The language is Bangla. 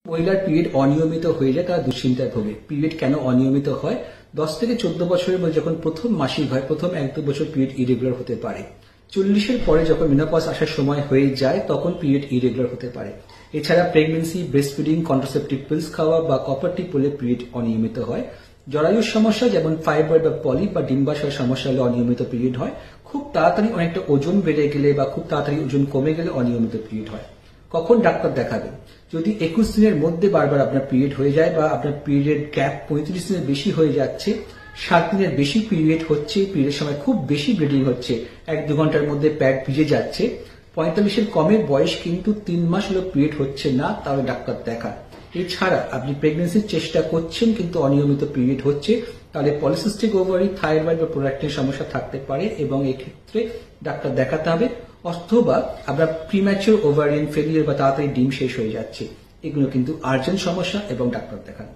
মহিলার পিরিয়ড অনিয়মিত হয়ে যায় তারা দুশ্চিন্তায় ভোগে। পিরিয়ড কেন অনিয়মিত হয়? 10 থেকে 14 বছরের মধ্যে যখন প্রথম মাসিক হয়, প্রথম 1-2 বছর পিরিয়ড ইরেগুলার হতে পারে। 40-এর পরে যখন মেনোপজ আসার সময় হয়ে যায় তখন পিরিয়ড ইরেগুলার হতে পারে। এছাড়া pregnancy, breast feeding, contraceptive pills খাওয়া বা কপার টিপ হলে পিরিয়ড অনিয়মিত হয়। জরায়ুর সমস্যা যেমন ফাইব্রয়েড বা পলিপ বা ডিম্বাশয়ের সমস্যা হলে অনিয়মিত পিরিয়ড হয়। খুব তাড়াতাড়ি অনেকটা ওজন বেড়ে গেলে বা খুব তাড়াতাড়ি ওজন কমে গেলে অনিয়মিত পিরিয়ড হয়। কখন ডাক্তার দেখাবেন? যদি 21 দিনের মধ্যে বারবার আপনার পিরিয়ড হয়ে যায় বা আপনার পিরিয়ড গ্যাপ 35 দিনের বেশি হয়ে যাচ্ছে, 7 দিনের বেশি পিরিয়ড হচ্ছে, পিরিয়ডের সময় খুব বেশি ব্লিডিং হচ্ছে, 1-2 ঘন্টার মধ্যে প্যাড ভিজে যাচ্ছে, 45-এর কমের বয়স কিন্তু 3 মাস হলো পিরিয়ড হচ্ছে না, তাহলে ডাক্তার দেখান। এছাড়া আপনি প্রেগন্যান্সির চেষ্টা করছেন কিন্তু অনিয়মিত পিরিয়ড হচ্ছে, তাহলে পলিসিস্টিক ওভারি, থাইরয়েড বা প্রোল্যাক্টিনের সমস্যা থাকতে পারে এবং এক্ষেত্রে ডাক্তার দেখাতে হবে। অথবা আপনার প্রিম্যাচিওর ওভারিয়ান ফেলিয়ার বা তাড়াতাড়ি ডিম শেষ হয়ে যাচ্ছে, এগুলো কিন্তু আর্জেন্ট সমস্যা এবং ডাক্তার দেখান।